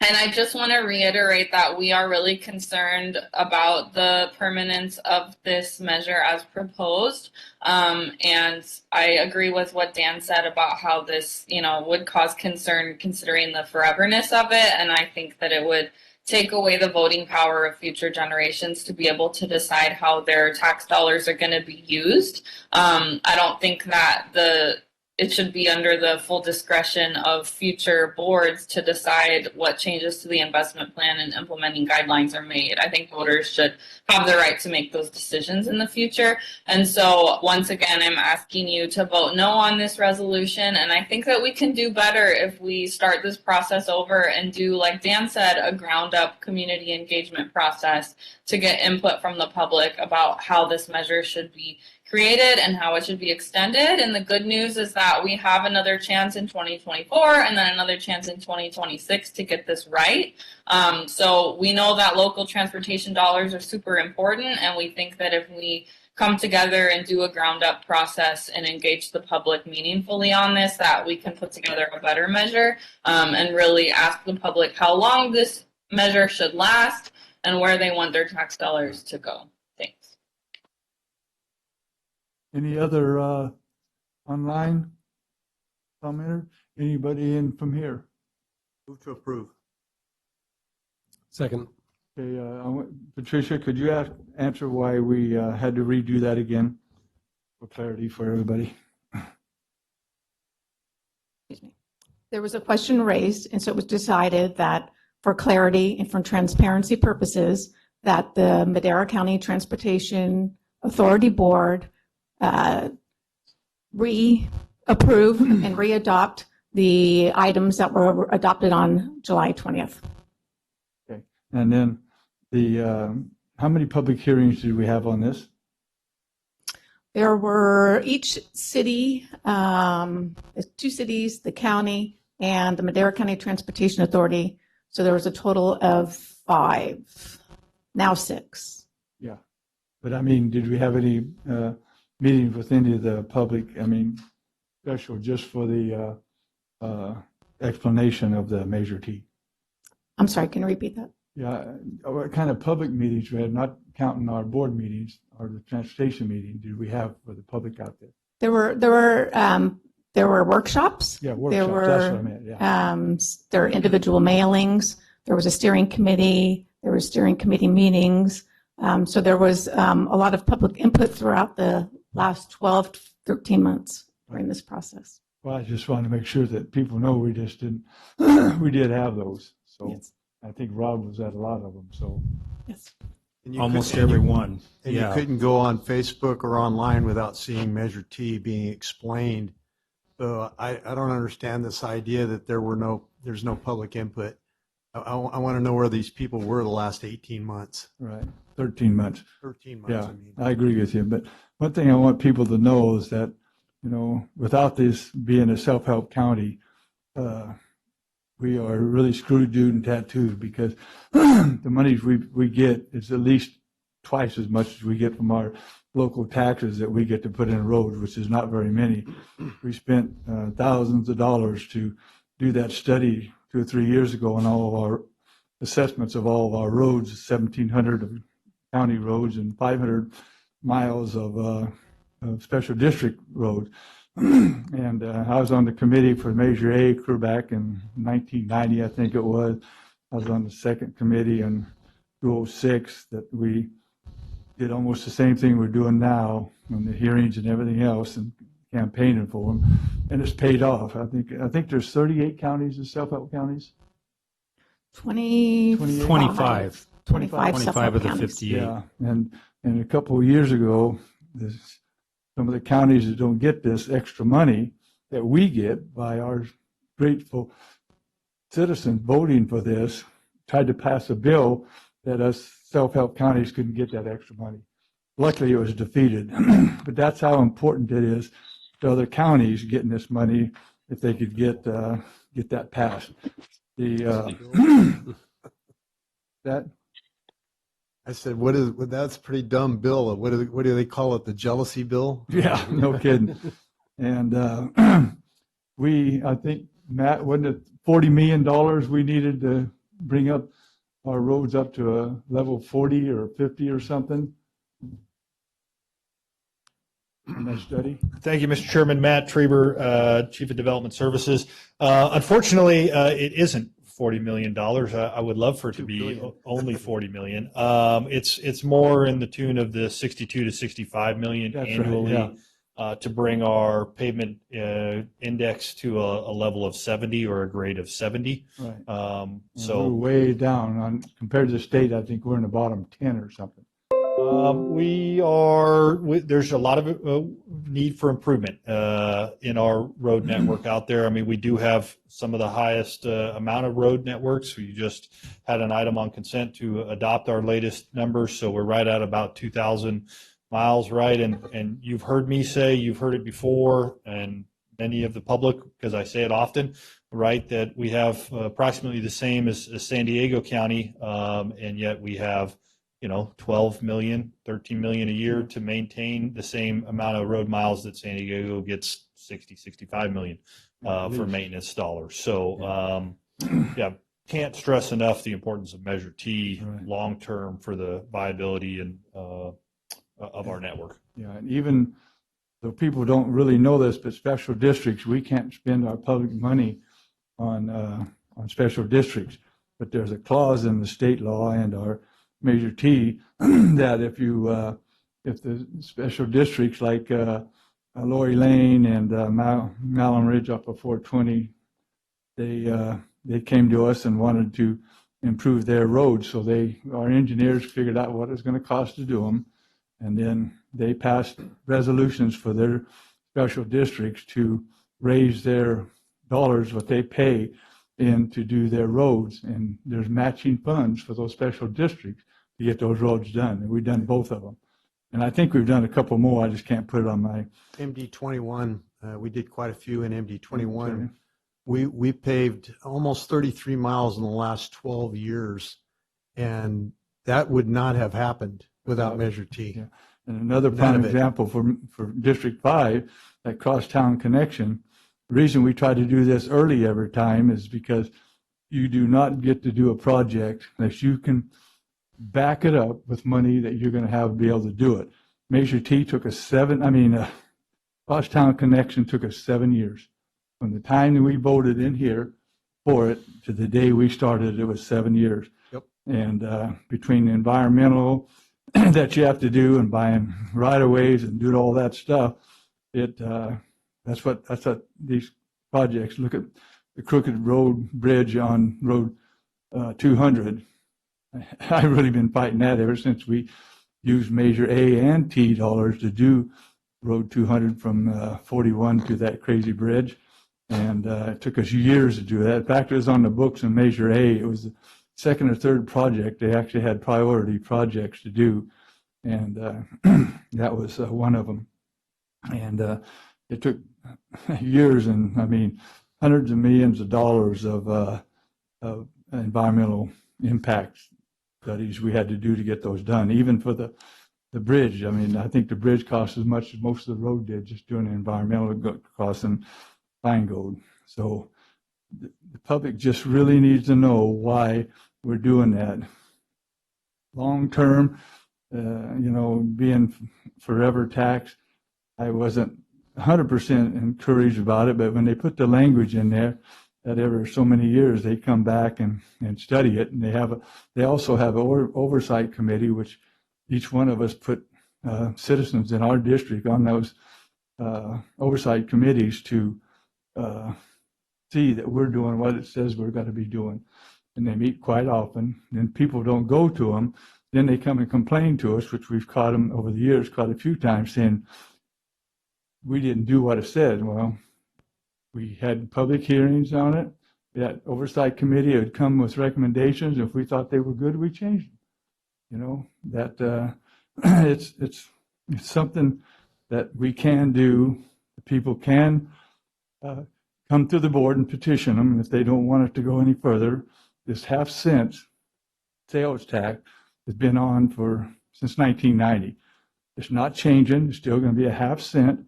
And I just want to reiterate that we are really concerned about the permanence of this measure as proposed. And I agree with what Dan said about how this, would cause concern considering the foreverness of it. And I think that it would take away the voting power of future generations to be able to decide how their tax dollars are going to be used. I don't think that it should be under the full discretion of future boards to decide what changes to the investment plan and implementing guidelines are made. I think voters should have the right to make those decisions in the future. And so once again, I'm asking you to vote no on this resolution. And I think that we can do better if we start this process over and do, like Dan said, a ground up community engagement process to get input from the public about how this measure should be created and how it should be extended. And the good news is that we have another chance in 2024 and then another chance in 2026 to get this right. So we know that local transportation dollars are super important, and we think that if we come together and do a ground up process and engage the public meaningfully on this, that we can put together a better measure and really ask the public how long this measure should last and where they want their tax dollars to go. Thanks. Any other online commenter? Anybody in from here? Move to approve. Second. Okay, Patricia, could you answer why we had to redo that again for clarity for everybody? Excuse me. There was a question raised, and so it was decided that for clarity and for transparency purposes, that the Madera County Transportation Authority Board reapprove and readopt the items that were adopted on July 20th. Okay, and then how many public hearings did we have on this? There were each city, two cities, the county, and the Madera County Transportation Authority. So there was a total of 5, now 6. Yeah, but I mean, did we have any meetings with any of the public? I mean, special just for the explanation of the Measure T. I'm sorry, can you repeat that? Yeah, what kind of public meetings we had, not counting our board meetings or the transportation meeting, did we have for the public out there? There were workshops. Yeah, workshops, There were, that's what I meant, yeah. there were individual mailings. There was a steering committee. There were steering committee meetings. So there was a lot of public input throughout the last 12 to 13 months during this process. Well, I just wanted to make sure that people know we just didn't, we did have those. So Yes. I think Rob was at a lot of them, so. Yes. And you almost couldn't- and every you- one. And you Yeah. couldn't go on Facebook or online without seeing Measure T being explained. So I don't understand this idea that there's no public input. I want to know where these people were the last 18 months, Right, 13 months. 13 months, Yeah, I mean. I agree with you. But one thing I want people to know is that, without this being a self-help county, we are really screwed, dude, and tattooed because the money we get is at least twice as much as we get from our local taxes that we get to put in roads, which is not very many. We spent thousands of dollars to do that study 2 or 3 years ago on all of our assessments of all of our roads, 1,700 of county roads and 500 miles of special district roads. And I was on the committee for Measure A clear back in 1990, I think it was. I was on the second committee in 2006 that we did almost the same thing we're doing now on the hearings and everything else and campaigning for them. And it's paid off. I think there's 38 counties as self-help counties. 25. 25. 25 25 of the counties. 58. Yeah, and a couple of years ago, some of the counties that don't get this extra money that we get by our grateful citizens voting for this, tried to pass a bill that us self-help counties couldn't get that extra money. Luckily, it was defeated. But that's how important it is to other counties getting this money if they could get that passed. That I said, that's a pretty dumb bill. What do they call it? The jealousy bill? Yeah, no kidding. And I think, Matt, wasn't it $40 million we needed to bring up our roads up to a level 40 or 50 or something? In that study? Thank you, Mr. Chairman. Matt Treber, Chief of Development Services. Unfortunately, it isn't $40 million. I would love for it to be only $40 million. It's more in the tune of the 62 to 65 million That's right, annually yeah. to bring our pavement index to a level of 70 or a grade of 70. Right. So We're way down compared to the state. I think we're in the bottom 10 or something. There's a lot of need for improvement in our road network out there. I mean, we do have some of the highest amount of road networks. We just had an item on consent to adopt our latest numbers, so we're right at about 2,000 miles, right? And you've heard me say, you've heard it before, and many of the public, because I say it often, right, that we have approximately the same as San Diego County, and yet we have 12 million, 13 million a year to maintain the same amount of road miles that San Diego gets 60, 65 million for maintenance dollars. So, can't stress enough the importance of Measure T long-term for the viability and of our network. Yeah, and even though people don't really know this, but special districts, we can't spend our public money on special districts. But there's a clause in the state law and our Measure T that if the special districts like Lori Lane and Malham Ridge up of 420, they came to us and wanted to improve their roads. So our engineers figured out what it was going to cost to do them, and then they passed resolutions for their special districts to raise their dollars what they pay in to do their roads, and there's matching funds for those special districts to get those roads done, and we've done both of them. And I think we've done a couple more. I just can't put it on my MD21. We did quite a few in MD21. We paved almost 33 miles in the last 12 years, and that would not have happened without Measure T. Yeah. And another prime example for District 5, that crosstown connection. The reason we try to do this early every time is because you do not get to do a project unless you can back it up with money that you're going to have to be able to do it. Measure T took us crosstown connection took us 7 years. From the time that we voted in here for it to the day we started, it was 7 years. Yep. And between the environmental that you have to do and buying right-of-ways and doing all that stuff, that's what these projects. Look at the crooked road bridge on Road 200. I've really been fighting that ever since we used Measure A and T dollars to do Road 200 from 41 to that crazy bridge. And it took us years to do that. In fact, it was on the books in Measure A. It was the second or third project. They actually had priority projects to do. And that was one of them. And it took years and, I mean, hundreds of millions of dollars of environmental impact studies we had to do to get those done, even for the bridge. I mean, I think the bridge cost as much as most of the road did, just doing the environmental costs and fine gold. So the public just really needs to know why we're doing that. Long term, being forever taxed, I wasn't 100% encouraged about it, but when they put the language in there, that every so many years they come back and study it, and they also have an oversight committee, which each one of us put citizens in our district on those oversight committees to see that we're doing what it says we're going to be doing. And they meet quite often, and people don't go to them. Then they come and complain to us, which we've caught them over the years quite a few times, saying we didn't do what it said. Well, we had public hearings on it. That oversight committee would come with recommendations. If we thought they were good, we changed them. You know, that it's something that we can do. People can come to the board and petition them if they don't want it to go any further. This half-cent sales tax has been on since 1990. It's not changing. It's still going to be a half-cent.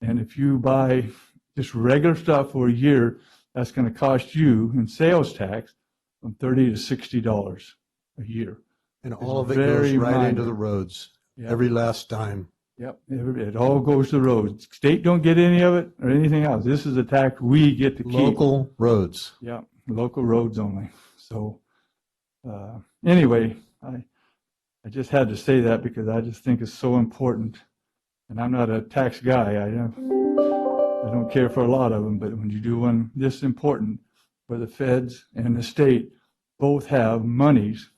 And if you buy just regular stuff for a year, that's going to cost you in sales tax from $30 to $60 a year. And all of it goes right into the roads, every last dime. Yep, it all goes to the roads. State don't get any of it or anything else. This is a tax we get to keep. Local roads. Yeah, local roads only. So anyway, I just had to say that because I just think it's so important. And I'm not a tax guy. I don't care for a lot of them, but when you do one this important, where the feds and the state both have monies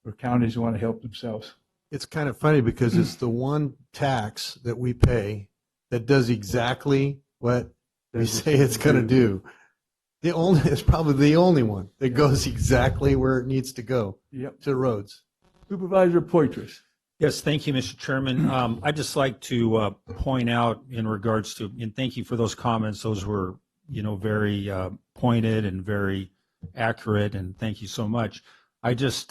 where counties want to help themselves. It's kind of funny because it's the one tax that we pay that does exactly what we say it's going to do. It's probably the only one that goes exactly where it needs to go. Yep. To roads. Supervisor Poitras. Yes, thank you, Mr. Chairman. I'd just like to point out in regards to, and thank you for those comments. Those were, very pointed and very accurate, and thank you so much. I just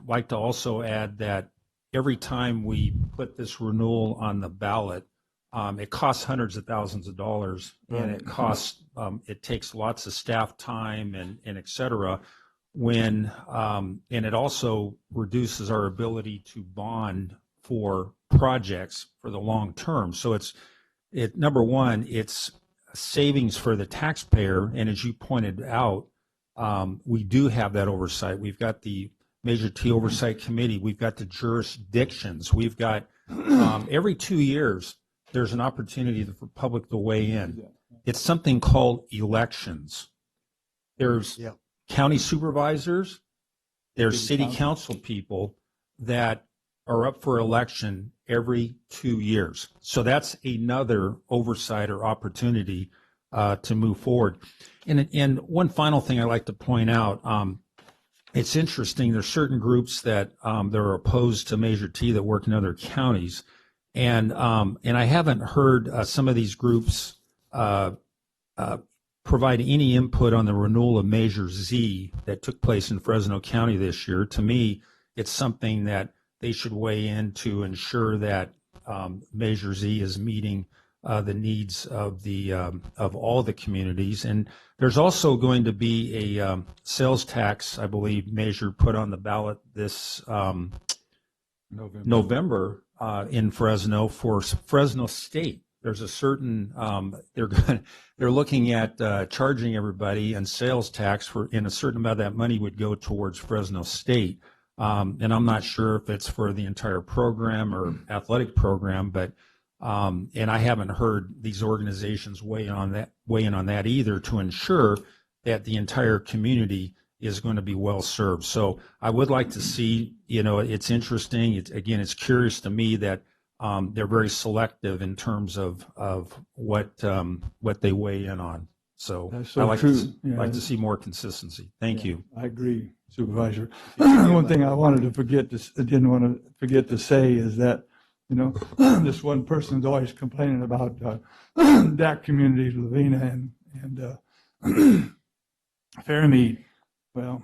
like to also add that every time we put this renewal on the ballot, it costs hundreds of thousands of dollars, and it takes lots of staff time and et cetera. And it also reduces our ability to bond for projects for the long term. So number one, it's savings for the taxpayer. And as you pointed out, we do have that oversight. We've got the Measure T Oversight Committee. We've got the jurisdictions. We've got every 2 years, there's an opportunity for public to weigh in. It's something called elections. There's county supervisors, there's city council people that are up for election every 2 years. So that's another oversight or opportunity to move forward. And one final thing I'd like to point out, it's interesting, there's certain groups that are opposed to Measure T that work in other counties. And I haven't heard some of these groups provide any input on the renewal of Measure Z that took place in Fresno County this year. To me, it's something that they should weigh in to ensure that Measure Z is meeting the needs of all the communities. And there's also going to be a sales tax, I believe, measure put on the ballot this November in Fresno for Fresno State. There's a certain they're looking at charging everybody and sales tax and a certain amount of that money would go towards Fresno State. And I'm not sure if it's for the entire program or athletic program, but and I haven't heard these organizations weigh in on that either to ensure that the entire community is going to be well served. So I would like to see, it's interesting. It's curious to me that they're very selective in terms of what they weigh in on. So That's so I like true. to, Yeah. like to see more consistency. Thank Yeah, you. I agree, Supervisor. One thing I didn't want to forget to say is that, this one person's always complaining about DAC communities, Lavina and Fairmead. Well,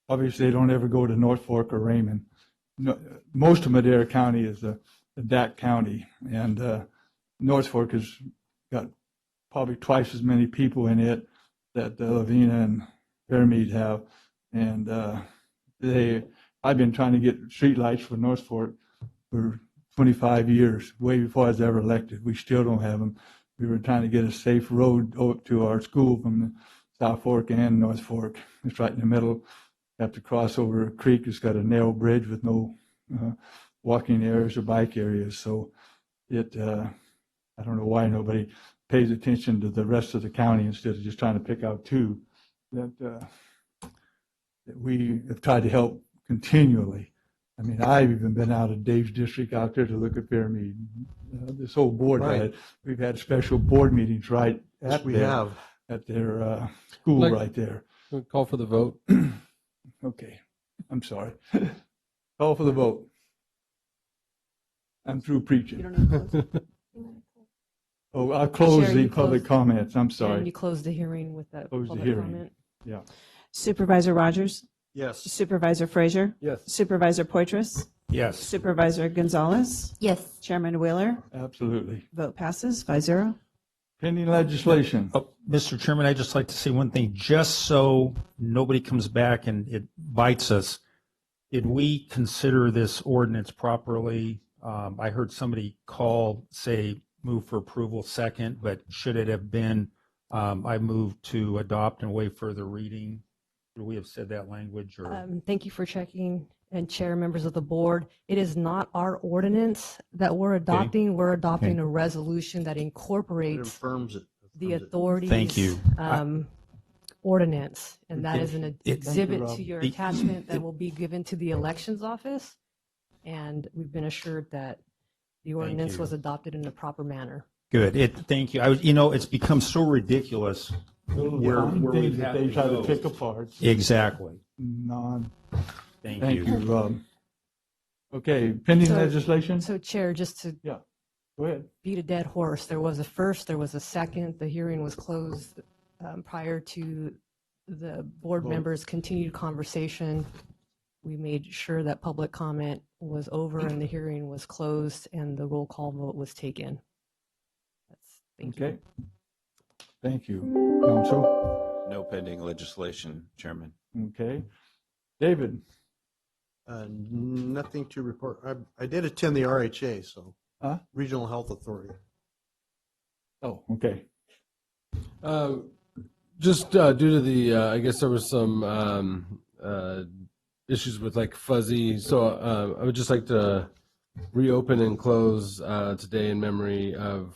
obviously they don't ever go to North Fork or Raymond. No, most of Madera County is a DAC county, and North Fork has got probably twice as many people in it that Lavina and Fairmead have. And I've been trying to get streetlights for North Fork for 25 years, way before I was ever elected. We still don't have them. We were trying to get a safe road up to our school from South Fork and North Fork. It's right in the middle. Have to cross over a creek. It's got a narrow bridge with no walking areas or bike areas. So I don't know why nobody pays attention to the rest of the county instead of just trying to pick out two that we have tried to help continually. I mean, I've even been out of Dave's district out there to look at Fairmead. This whole board, Right. we've had special board meetings right at We their, have. at their school Like- right there. Call for the vote. Okay, I'm sorry. Call for the vote. I'm through preaching. Oh, I'll close Chair, the you public closed- comments. I'm And sorry. you close the hearing with that Close the public hearing. comment. Yeah. Supervisor Rogers? Yes. Supervisor Frazier? Yes. Supervisor Poitras? Yes. Supervisor Gonzalez? Yes. Chairman Wheeler? Absolutely. Vote passes 5-0. Pending legislation. Oh, Mr. Chairman, I'd just like to say one thing, just so nobody comes back and it bites us. Did we consider this ordinance properly? I heard somebody say, move for approval second, but should it have been, I move to adopt and waive further reading? Would we have said that language or? Thank you for checking, and Chair, members of the board. It is not our ordinance that we're adopting. We're adopting Okay. a resolution that It incorporates affirms it. the Affirms it. authority's Thank you. ordinance, and that is an It- exhibit Rob. to your The- attachment that will be given to the elections office. And we've been assured that the ordinance you. was adopted in a proper manner. Good. Thank you. it's become so ridiculous. Where Things we've that had they to try to go. pick apart. Exactly. Non. Thank Thank you. you, Rob. Okay, pending So- legislation? So Chair, just to Go ahead. beat a dead horse, there was a first, there was a second, the hearing was closed prior to the board Vote. members' continued conversation. We made sure that public comment was over and the hearing was closed and the roll call vote was taken. Thank you. Okay. Thank you, Council. No pending legislation, Chairman. Okay. David? Nothing to report. I did attend the RHA, so. Huh? Regional Health Authority. Oh, okay. Just due to the, I guess there was some issues with like fuzzy. So I would just like to reopen and close today in memory of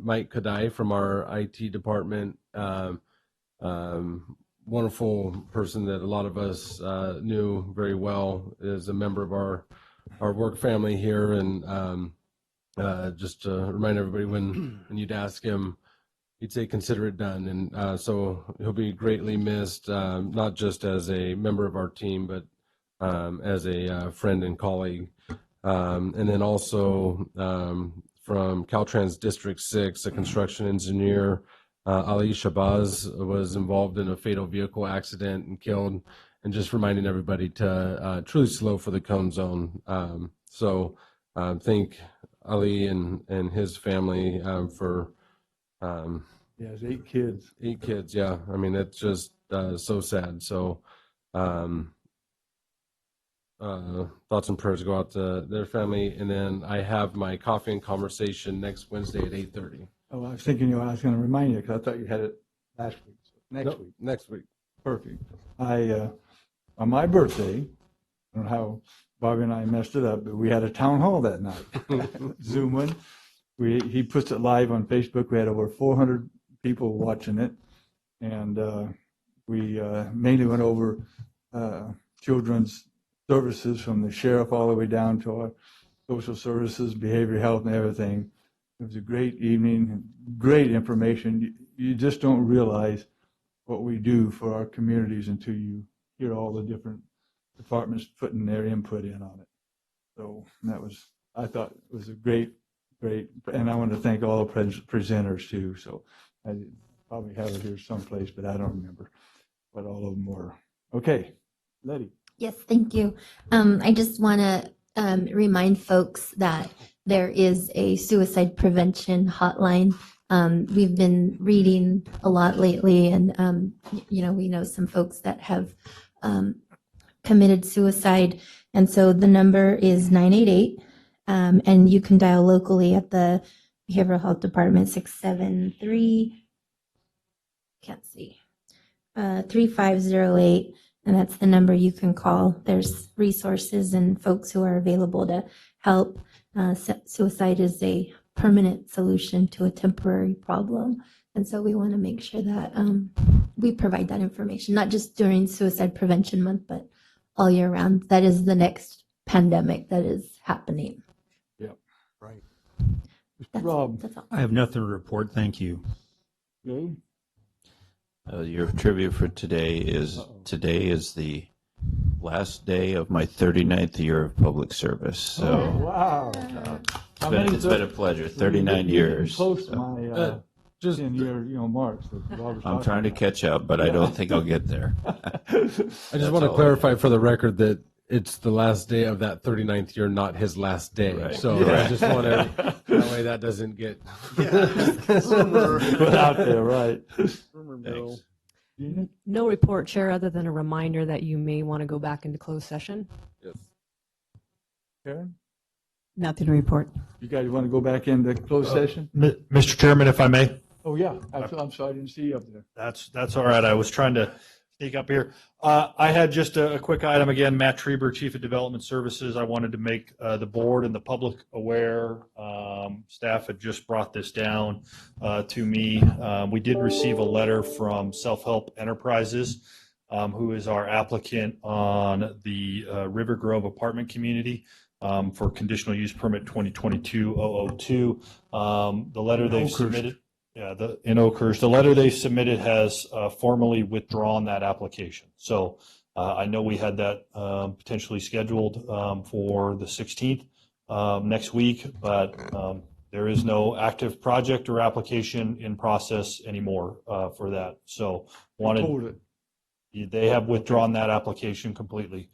Mike Kadai from our IT department. Wonderful person that a lot of us knew very well, is a member of our work family here. And just to remind everybody, when you'd ask him, he'd say, consider it done. And so he'll be greatly missed, not just as a member of our team, but as a friend and colleague. And then also from Caltrans District 6, a construction engineer, Ali Shabazz, was involved in a fatal vehicle accident and killed. And just reminding everybody to truly slow for the cone zone. So thank Ali and his family for Yeah, it's 8 kids. 8 kids. Yeah, I mean, it's just so sad. So thoughts and prayers go out to their family. And then I have my coffee and conversation next Wednesday at 8:30. Oh, I was thinking I was going to remind you because I thought you had it last week. So next Nope, week. Next week. Perfect. On my birthday, I don't know how Bobby and I messed it up, but we had a town hall that night. Zoom in. He puts it live on Facebook. We had over 400 people watching it. And We mainly went over children's services from the sheriff all the way down to our social services, behavioral health, and everything. It was a great evening, great information. You just don't realize what we do for our communities until you hear all the different departments putting their input in on it. So that was, I thought it was a great, and I want to thank all the presenters too. So I probably have it here someplace, but I don't remember what all of them were. Okay, Letty. Yes, thank you. I just want to remind folks that there is a suicide prevention hotline. We've been reading a lot lately, and we know some folks that have committed suicide, and so the number is 988, and you can dial locally at the Behavioral Health Department 673. Can't see. 3508. And that's the number you can call. There's resources and folks who are available to help. Suicide is a permanent solution to a temporary problem. And so we want to make sure that we provide that information, not just during Suicide Prevention Month, but all year round. That is the next pandemic that is happening. Yep. Right. That's, Rob. that's all. I have nothing to report. Thank you. Okay. Your trivia for today is the last day of my 39th year of public service. So Wow. it's been a pleasure. 39 years. Close to my Just 10-year, marks. that Rob was I'm talking trying to about. catch up, but I don't think I'll get there. I just want to all. clarify for the record that it's the last day of that 39th year, not his last day. Right. So Yeah. I just want to, that way that doesn't get. Put out there, right. Thanks. No report, Chair, other than a reminder that you may want to go back into closed session. Yes. Karen, Nothing to report. you guys want to go back into closed session? Mr. Chairman, if I may. Oh, yeah. I'm sorry, I didn't see you up there. That's all right. I was trying to sneak up here. I had just a quick item again. Matt Treber, Chief of Development Services. I wanted to make the board and the public aware. Staff had just brought this down to me. We did receive a letter from Self Help Enterprises, who is our applicant on the River Grove apartment community for conditional use permit 2022-002. The letter they've submitted. Yeah, in Oakhurst, the letter they submitted has formally withdrawn that application. So I know we had that potentially scheduled for the 16th next week, but there is no active project or application in process anymore for that. So they have withdrawn that application completely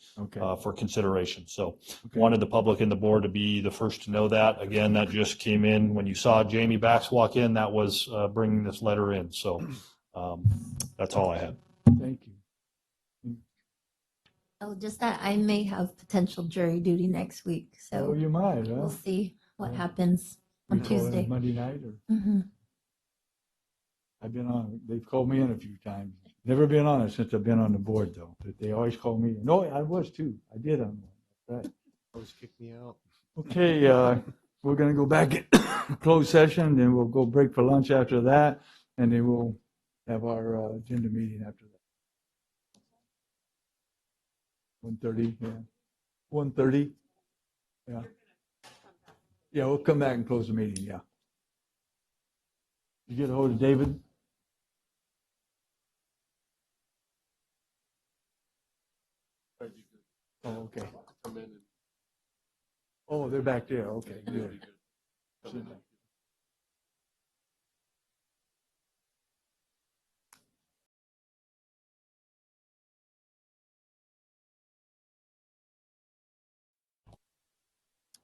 for consideration. So wanted the public and the board to be the first to know that. Again, that just came in when you saw Jamie Bax walk in. That was bringing this letter in. So that's all I had. Thank you. Oh, just that I may have potential jury duty next week. So Oh, you might, huh? we'll see what Yeah. happens on You call in Tuesday. Monday night, or hmm I've been on, they've called me in a few times. Never been on it since I've been on the board, though, but they always call me. No, I was too. I did on one. Right. Always kick me out. Okay, we're going to go back in closed session, then we'll go break for lunch after that, and then we'll have our agenda meeting after that. 1:30, yeah. 1:30, yeah. Yeah, we'll come back and close the meeting, yeah. You get a hold of David? Oh, okay. Oh, they're back there, okay, good.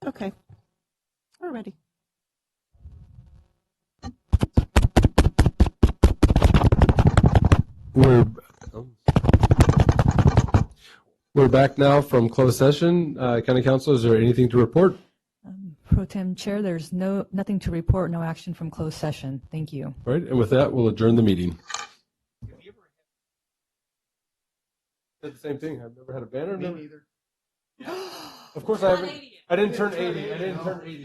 Okay. We're ready. We're back now from closed session. County Council, is there anything to report? Pro Tem Chair, there's nothing to report, no action from closed session. Thank you. All right, and with that, we'll adjourn the meeting. Did the same thing. I've never had a banner. Me neither. Of course, I haven't. I didn't turn 80. I didn't turn 80.